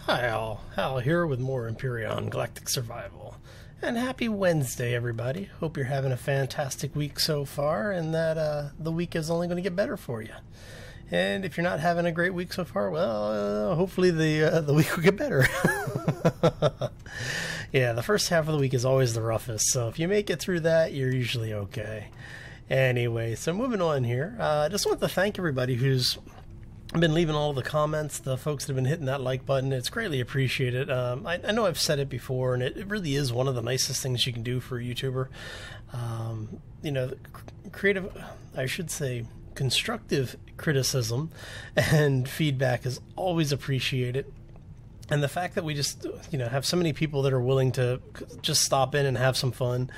Hi all, Hal here with more Empyrion Galactic Survival. And happy Wednesday everybody. Hope you're having a fantastic week so far and that the week is only going to get better for you. And if you're not having a great week so far, well, hopefully the week will get better. Yeah, the first half of the week is always the roughest, so if you make it through that, you're usually okay. Anyway, so moving on here, I just want to thank everybody who's been leaving all of the comments, the folks that have been hitting that like button. It's greatly appreciated. I know I've said it before, and it really is one of the nicest things you can do for a YouTuber. You know, creative, I should say, constructive criticism and feedback is always appreciated. And the fact that we just, have so many people that are willing to just stop in and have some fun,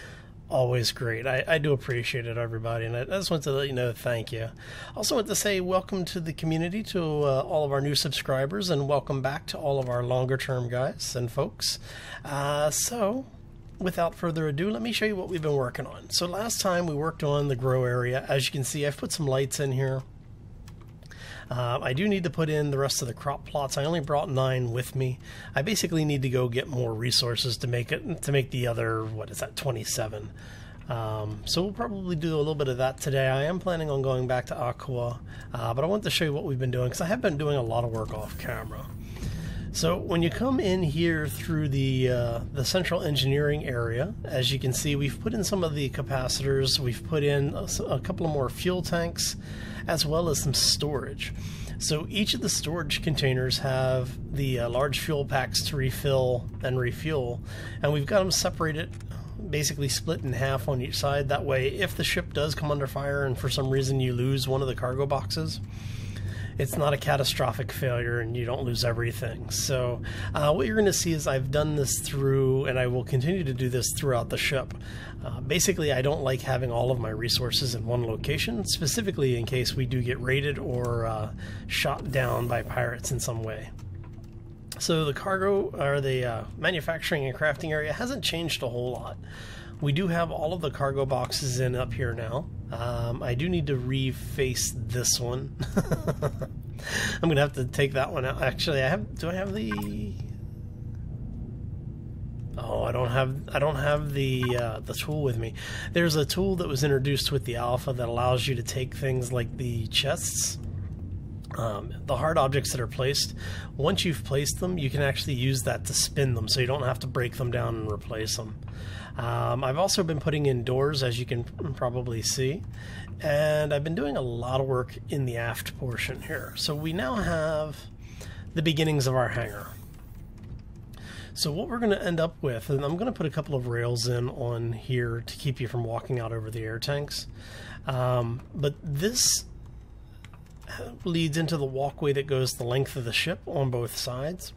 always great. I do appreciate it, everybody, and I just want to let you know thank you. Also want to say welcome to the community, to all of our new subscribers, and welcome back to all of our longer term guys and folks. So without further ado, let me show you what we've been working on. So last time we worked on the grow area. As you can see, I've put some lights in here. I do need to put in the rest of the crop plots. I only brought 9 with me. I basically need to go get more resources to make the other, 27. So we'll probably do a little bit of that today. I am planning on going back to Aqua, but I want to show you what we've been doing because I have been doing a lot of work off camera. So when you come in here through the central engineering area, as you can see, we've put in some of the capacitors. We've put in a couple of more fuel tanks, as well as some storage. So each of the storage containers have the large fuel packs to refill and refuel, and we've got them separated, basically split in half on each side. That way, if the ship does come under fire and for some reason you lose one of the cargo boxes, it's not a catastrophic failure and you don't lose everything. So what you're going to see is I've done this through, and I will continue to do this throughout the ship. Basically, I don't like having all of my resources in one location, specifically in case we do get raided or shot down by pirates in some way. So the cargo, or the manufacturing and crafting area, hasn't changed a whole lot. We do have all of the cargo boxes in up here now. I do need to reface this one. I'm gonna have to take that one out. Actually, do I have the? Oh, I don't have the tool with me. There's a tool that was introduced with the alpha that allows you to take things like the chests, the hard objects that are placed. Once you've placed them, you can actually use that to spin them, so you don't have to break them down and replace them. I've also been putting in doors, as you can probably see, and I've been doing a lot of work in the aft portion here. So we now have the beginnings of our hangar. So what we're going to end up with, and I'm going to put a couple of rails in on here to keep you from walking out over the air tanks, but this leads into the walkway that goes the length of the ship on both sides,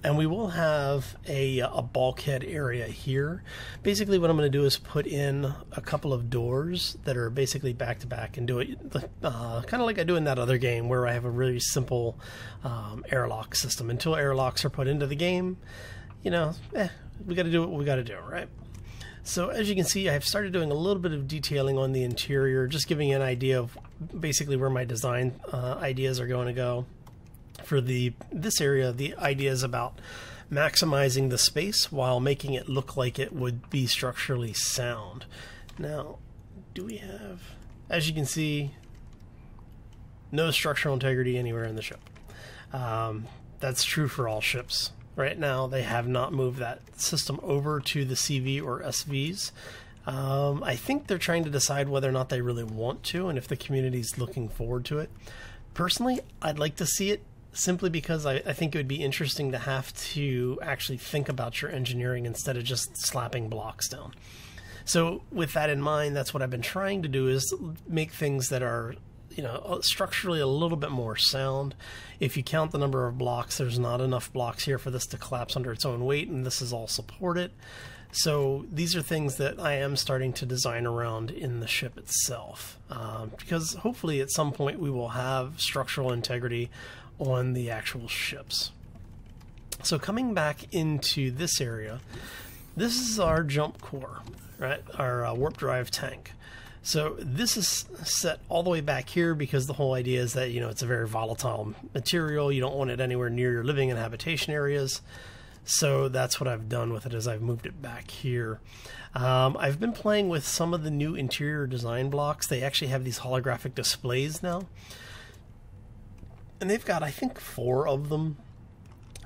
and we will have a bulkhead area here. Basically what I'm going to do is put in a couple of doors that are basically back to back and do it kind of like I do in that other game where I have a really simple airlock system. Until airlocks are put into the game, we got to do what we got to do, right? So as you can see, I've started doing a little bit of detailing on the interior, just giving you an idea of basically where my design ideas are going to go. For this area, the idea is about maximizing the space while making it look like it would be structurally sound. Now, do we have, as you can see, no structural integrity anywhere in the ship. That's true for all ships. Right now, they have not moved that system over to the CV or SVs. I think they're trying to decide whether or not they really want to, and if the community's looking forward to it. Personally, I'd like to see it, simply because I think it would be interesting to have to actually think about your engineering instead of just slapping blocks down. So with that in mind, that's what I've been trying to do, is make things that are structurally a little bit more sound. If you count the number of blocks, there's not enough blocks here for this to collapse under its own weight, and this is all supported. So these are things that I am starting to design around in the ship itself, because hopefully at some point we will have structural integrity on the actual ships. So coming back into this area, this is our jump core, right? Our warp drive tank. So this is set all the way back here because the whole idea is that, you know, it's a very volatile material. You don't want it anywhere near your living and habitation areas. So that's what I've done with it, is I've moved it back here. I've been playing with some of the new interior design blocks. They actually have these holographic displays now. And they've got, I think, 4 of them.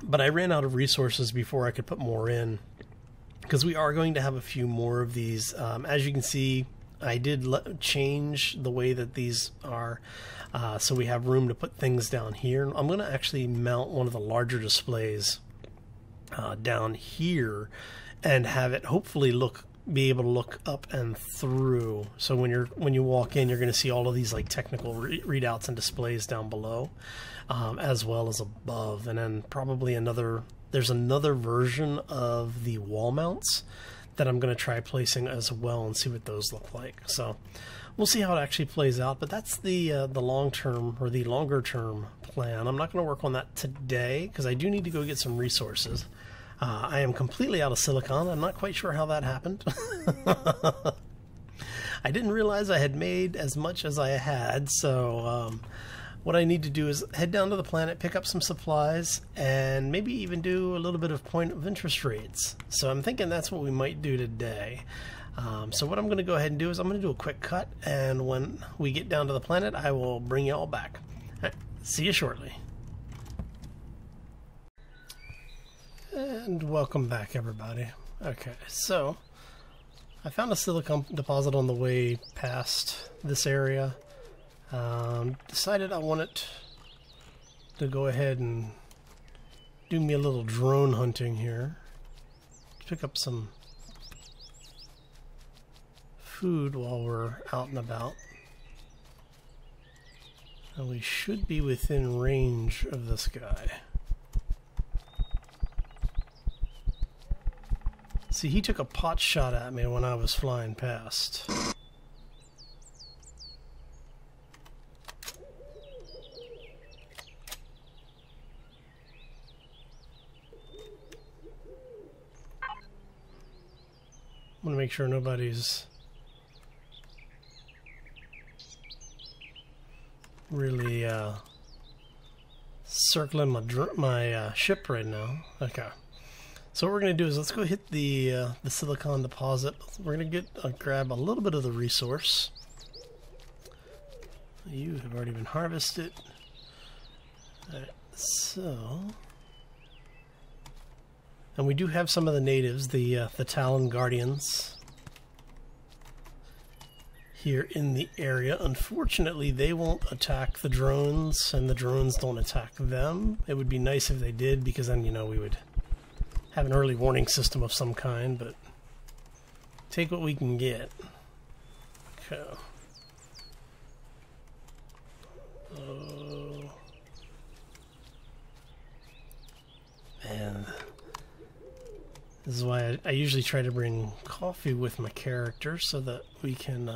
But I ran out of resources before I could put more in, because we are going to have a few more of these. As you can see, I did change the way that these are, so we have room to put things down here. I'm going to actually mount one of the larger displays down here and have it hopefully be able to look up and through. So when you walk in, you're going to see all of these like technical readouts and displays down below, as well as above. And then probably there's another version of the wall mounts that I'm going to try placing as well and see what those look like. So we'll see how it actually plays out, but that's the long-term or the longer-term plan. I'm not going to work on that today because I do need to go get some resources. I am completely out of silicon. I'm not quite sure how that happened. I didn't realize I had made as much as I had, so what I need to do is head down to the planet, pick up some supplies, and maybe even do a little bit of point of interest raids. So I'm thinking that's what we might do today. So what I'm going to go ahead and do is I'm going to do a quick cut, and when we get down to the planet, I will bring you all back. All right, see you shortly. And welcome back, everybody. Okay, so I found a silicon deposit on the way past this area. Decided I wanted to go ahead and do me a little drone hunting here. Pick up some food while we're out and about. And we should be within range of this guy. See, he took a pot shot at me when I was flying past. I'm gonna make sure nobody's really circling my ship right now. Okay. So what we're going to do is let's go hit the silicon deposit. We're going to grab a little bit of the resource. You have already been harvested. Alright, so... And we do have some of the natives, the Talon Guardians, here in the area. Unfortunately, they won't attack the drones, and the drones don't attack them. It would be nice if they did, because then, you know, we would have an early warning system of some kind, but take what we can get. Okay. Oh. Man. This is why I usually try to bring coffee with my character so that we can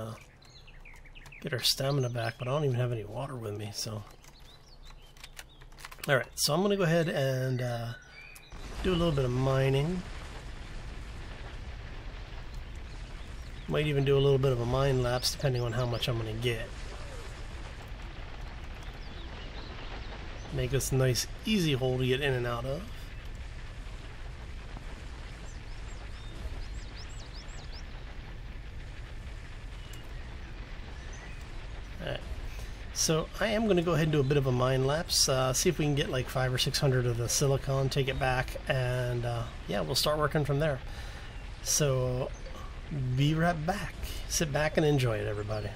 get our stamina back, but I don't even have any water with me, so... Alright, so I'm going to go ahead and do a little bit of mining. Might even do a little bit of a mine lapse depending on how much I'm going to get. Make this a nice easy hole to get in and out of. Alright, so I am going to go ahead and do a bit of a mine lapse, see if we can get like 500 or 600 of the silicon, take it back, and yeah, we'll start working from there. So, be right back. Sit back and enjoy it, everybody.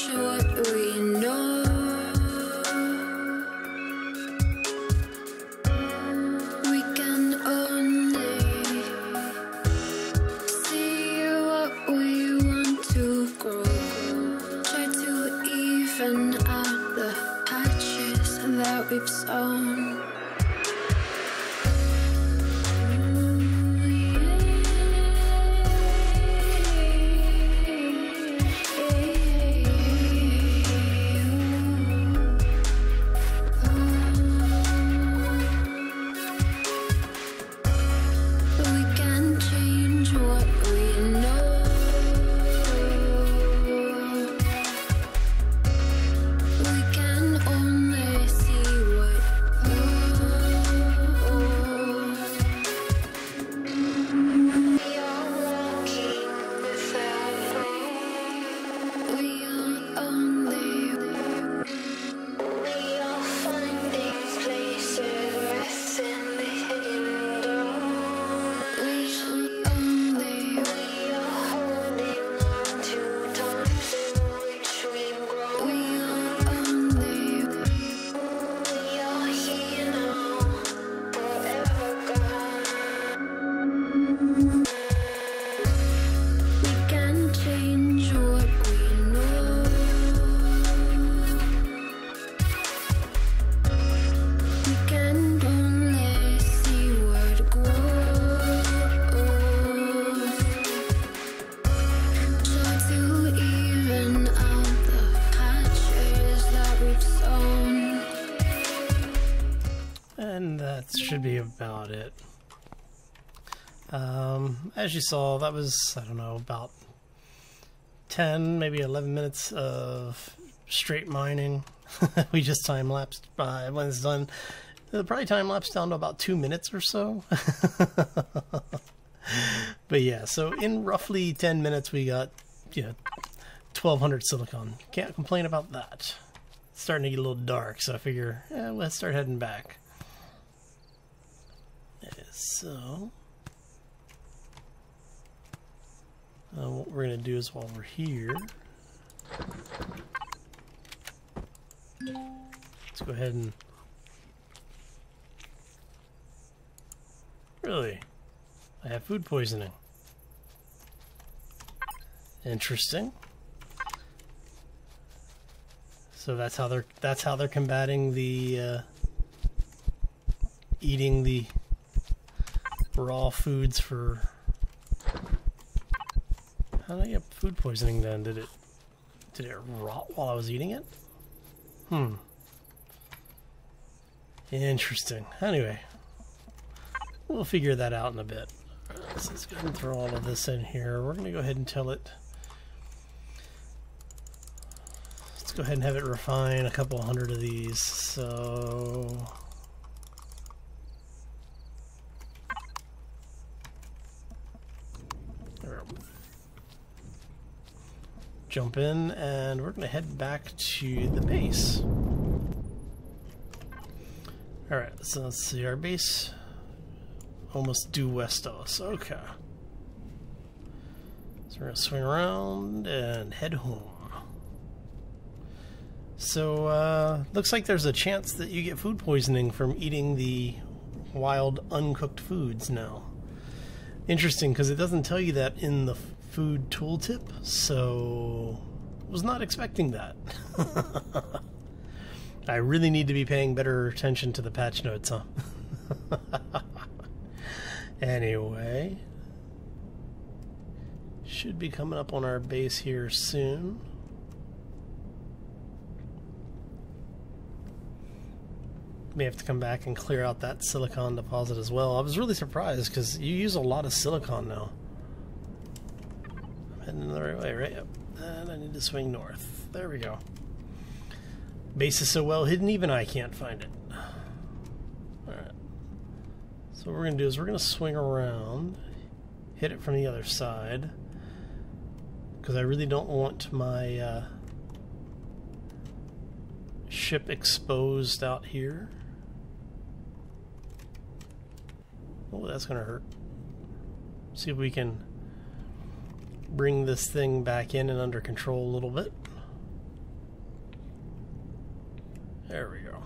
What we know. we've sown. And that should be about it. As you saw, that was, I don't know, about 10, maybe 11 minutes of straight mining. We just time-lapsed by when it's done. It'll probably time-lapse down to about 2 minutes or so. But yeah, so in roughly 10 minutes we got, 1,200 silicon. Can't complain about that. It's starting to get a little dark, so I figure, let's start heading back. So, what we're going to do is while we're here, let's go ahead and... Really? I have food poisoning. Interesting. So that's how they're combating the eating the raw foods for... How did I get food poisoning then? Did it rot while I was eating it? Interesting. Anyway, we'll figure that out in a bit. So let's go ahead and throw all of this in here. We're going to go ahead and tell it... Let's go ahead and have it refine a couple hundred of these. So... Jump in, and we're going to head back to the base. Alright, so let's see, our base almost due west of us. Okay. So we're going to swing around and head home. So, looks like there's a chance that you get food poisoning from eating the wild, uncooked foods now. Interesting, because it doesn't tell you that in the food tooltip, so was not expecting that. I really need to be paying better attention to the patch notes, huh? Anyway, should be coming up on our base here soon. May have to come back and clear out that silicon deposit as well. I was really surprised because you use a lot of silicon now. I'm heading the right way, right? Yep. And I need to swing north. There we go. Base is so well hidden, even I can't find it. Alright. So what we're going to do is we're going to swing around, hit it from the other side, because I really don't want my ship exposed out here. Oh, that's going to hurt. See if we can bring this thing back in and under control a little bit. There we go.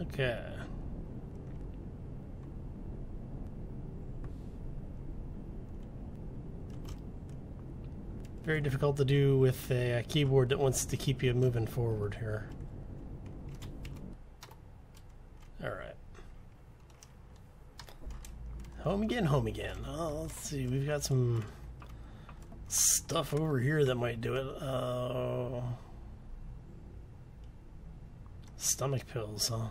Okay. Very difficult to do with a keyboard that wants to keep you moving forward here. Alright. Home again, home again. Oh, let's see, we've got some stuff over here that might do it. Stomach pills, huh?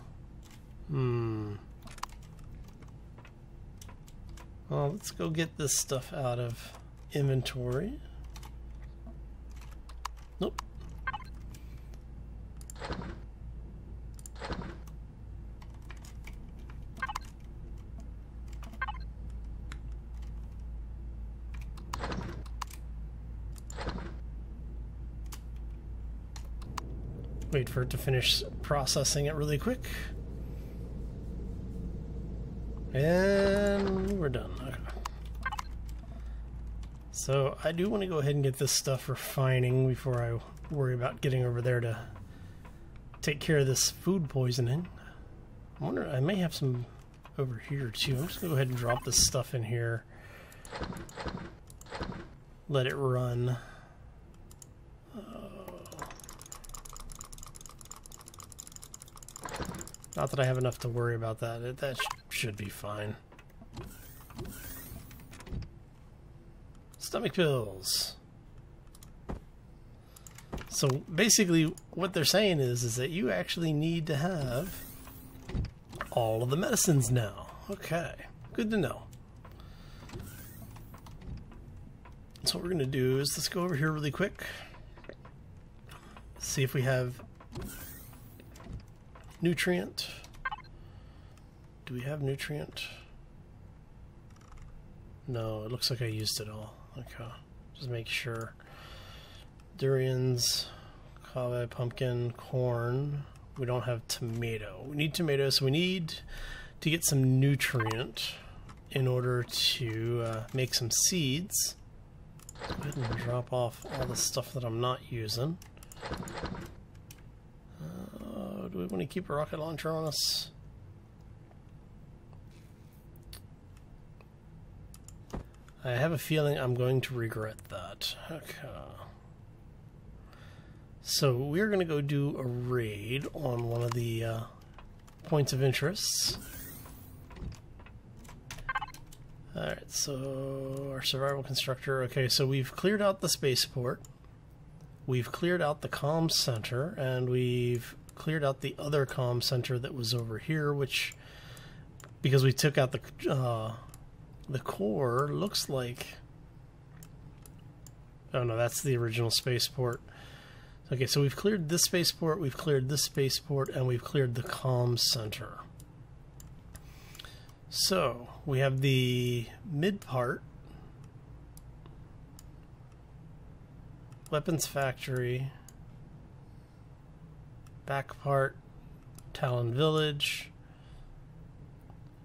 Well, let's go get this stuff out of inventory. Nope. Wait for it to finish processing it really quick. And we're done. Okay. So I do want to go ahead and get this stuff refining before I worry about getting over there to take care of this food poisoning. I wonder, I may have some over here too. I'm just going to go ahead and drop this stuff in here. Let it run. Not that I have enough to worry about that. That should be fine. Stomach pills. So basically what they're saying is that you actually need to have all of the medicines now. Okay, good to know. So what we're going to do is let's go over here really quick. See if we have nutrient. Do we have nutrient? No, it looks like I used it all. Okay, just make sure. Durians, kava, pumpkin, corn. We don't have tomato. We need tomato, so we need to get some nutrient in order to make some seeds. Go ahead and drop off all the stuff that I'm not using. Do we want to keep a rocket launcher on us? I have a feeling I'm going to regret that. Okay. So we're going to go do a raid on one of the points of interest. Alright, so our survival constructor. Okay, so we've cleared out the spaceport. We've cleared out the comm center, and we've cleared out the other comm center that was over here, which, because we took out the core, looks like... Oh no, that's the original spaceport. Okay, so we've cleared this spaceport, we've cleared this spaceport, and we've cleared the comm center. So, we have the mid part, weapons factory, back part, Talon Village,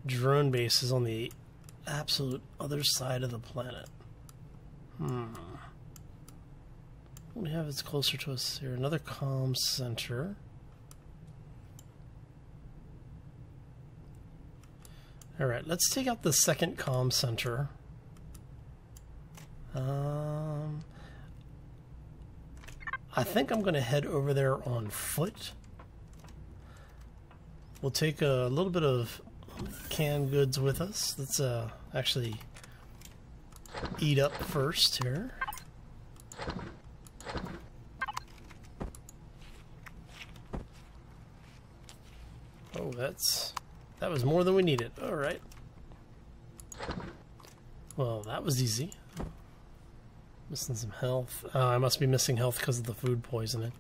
drone base is on the absolute other side of the planet. What do we have that's closer to us here? Another comm center. Alright, let's take out the second comm center. I think I'm going to head over there on foot. We'll take a little bit of canned goods with us. Let's actually eat up first here. Oh, that was more than we needed. All right. Well, that was easy. Missing some health. I must be missing health because of the food poisoning.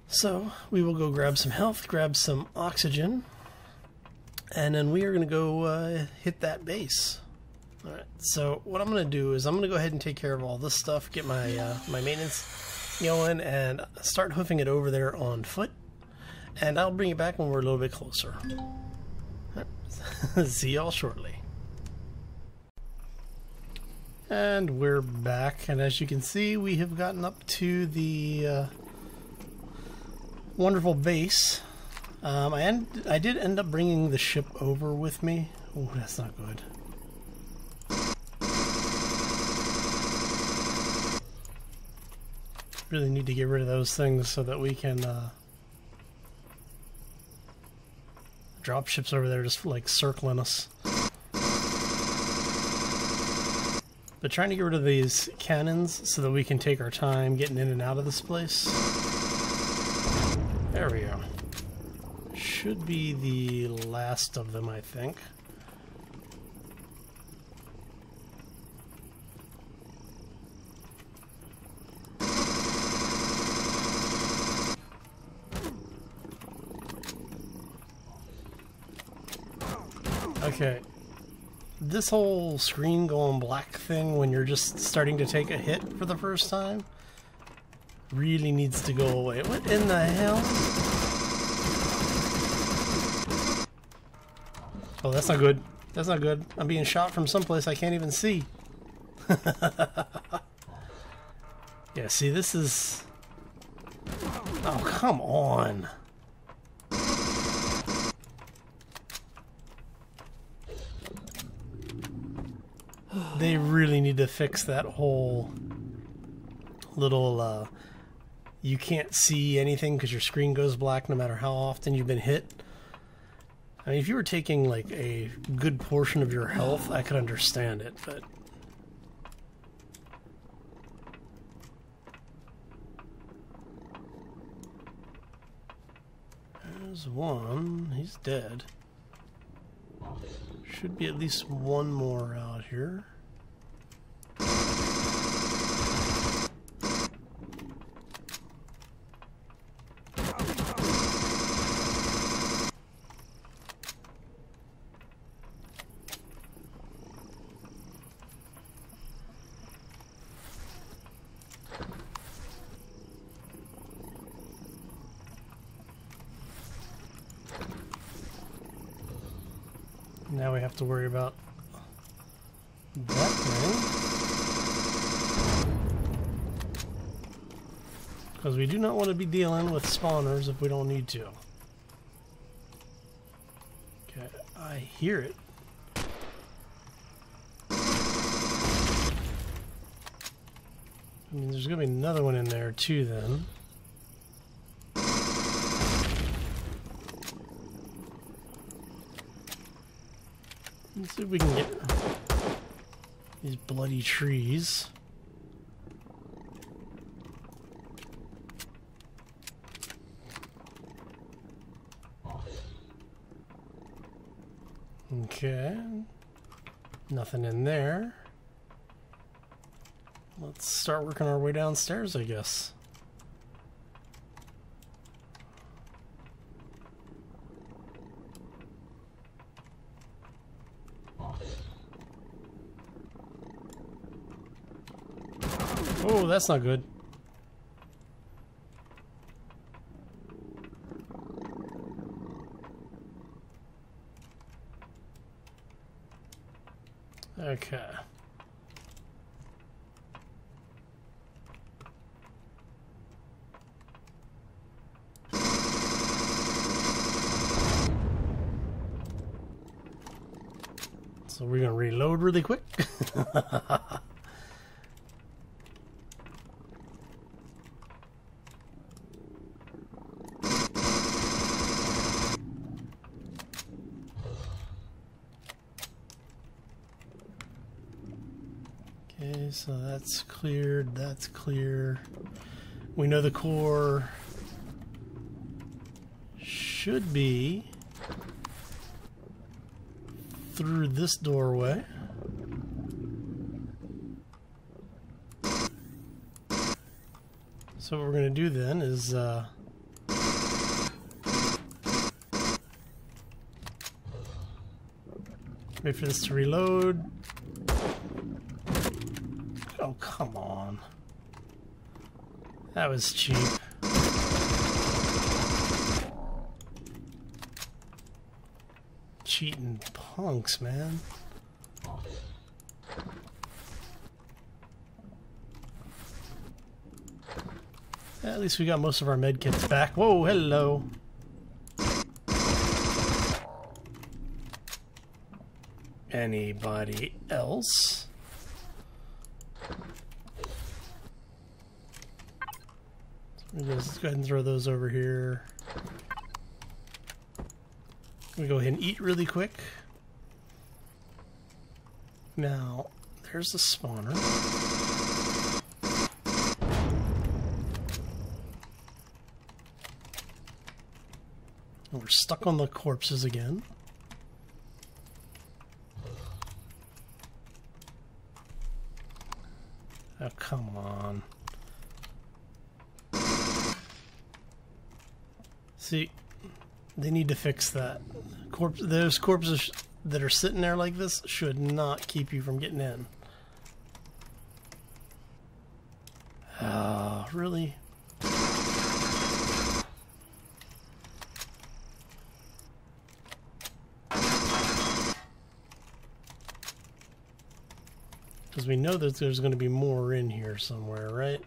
So we will go grab some health, grab some oxygen, and then we are going to go hit that base. All right. So what I'm going to do is I'm going to go ahead and take care of all this stuff, get my my maintenance going, and start hoofing it over there on foot. And I'll bring it back when we're a little bit closer. All right. See y'all shortly. And we're back, and as you can see, we have gotten up to the wonderful base I did end up bringing the ship over with me. Oh, that's not good. Really need to get rid of those things so that we can drop ships over there just like circling us. But trying to get rid of these cannons so that we can take our time getting in and out of this place. There we go. Should be the last of them, I think. Okay. This whole screen going black thing when you're just starting to take a hit for the first time really needs to go away. What in the hell? Oh, that's not good. That's not good. I'm being shot from someplace I can't even see. Yeah, see, this is... Oh, come on. They really need to fix that whole little, you can't see anything because your screen goes black no matter how often you've been hit. I mean, if you were taking, like, a good portion of your health, I could understand it, but... There's one. He's dead. Should be at least one more out here. Now we have to worry about that thing. Because we do not want to be dealing with spawners if we don't need to. Okay, I hear it. I mean, there's going to be another one in there too then. Let's see if we can get these bloody trees. Okay. Nothing in there. Let's start working our way downstairs, I guess. Oh, that's not good. Okay. So we're gonna reload really quick. Okay, so that's cleared, that's clear. We know the core should be through this doorway. So what we're going to do then is wait for this to reload. Oh, come on. That was cheap. Cheating punks, man. At least we got most of our med kits back. Whoa, hello. Anybody else? Let's go ahead and throw those over here. We go ahead and eat really quick. Now, there's the spawner. And we're stuck on the corpses again. Oh, come on. See, they need to fix that. Those corpses that are sitting there like this should not keep you from getting in. Really? Because we know that there's going to be more in here somewhere, right?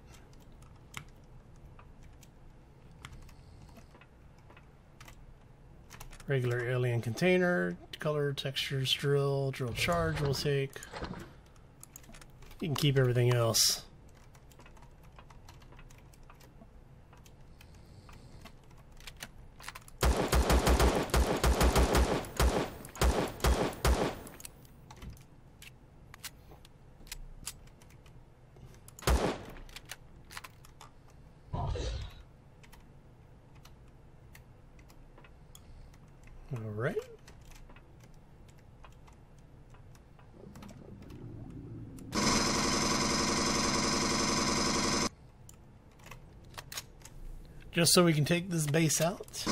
Regular alien container, color, textures, drill charge we'll take. You can keep everything else. All right. Just so we can take this base out.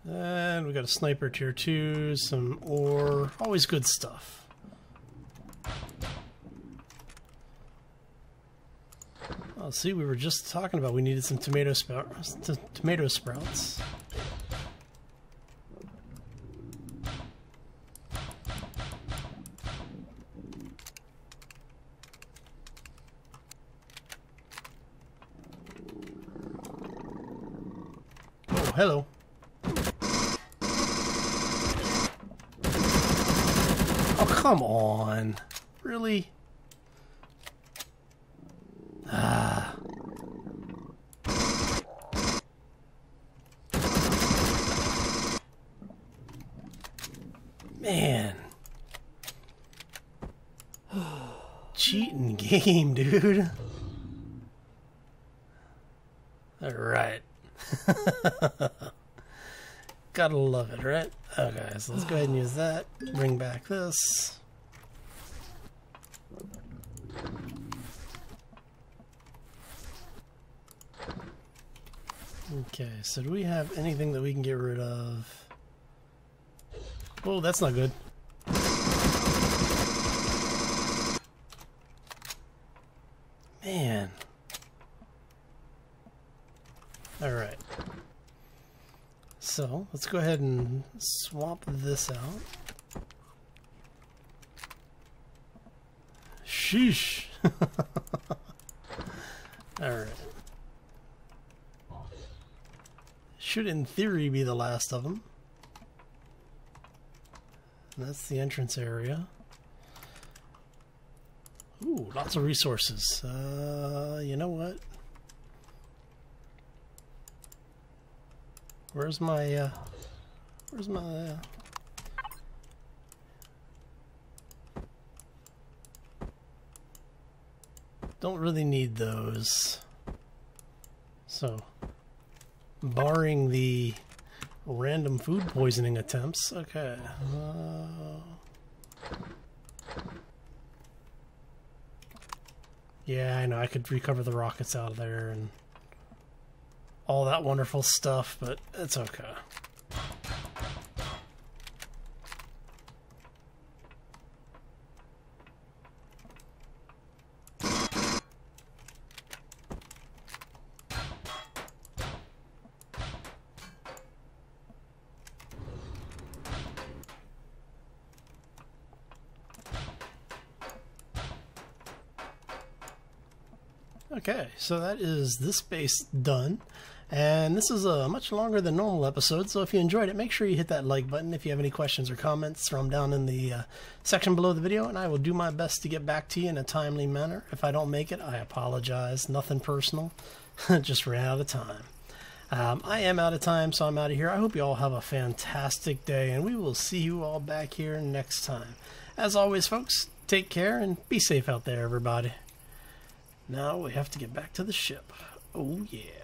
And we got a sniper tier 2, some ore, always good stuff. Oh, see, we were just talking about we needed some tomato sprouts. Oh, hello. Oh, come on. Really? Man. Cheating game, dude. Alright. Gotta love it, right? Okay, so let's go ahead and use that. Bring back this. Okay, so do we have anything that we can get rid of? Oh, that's not good. Man. Alright. So, let's go ahead and swap this out. Sheesh. Alright. Should in theory be the last of them. That's the entrance area. Ooh, lots of resources. You know what? Where's my don't really need those. So, barring the random food poisoning attempts. Okay. Yeah, I know. I could recover the rockets out of there and all that wonderful stuff, but it's okay. Okay, so that is this base done. And this is a much longer than normal episode, so if you enjoyed it, make sure you hit that like button. If you have any questions or comments, throw them down in the section below the video, and I will do my best to get back to you in a timely manner. If I don't make it, I apologize. Nothing personal. Just ran out of time. I am out of time, so I'm out of here. I hope you all have a fantastic day, and we will see you all back here next time. As always, folks, take care and be safe out there, everybody. Now we have to get back to the ship. Oh, yeah.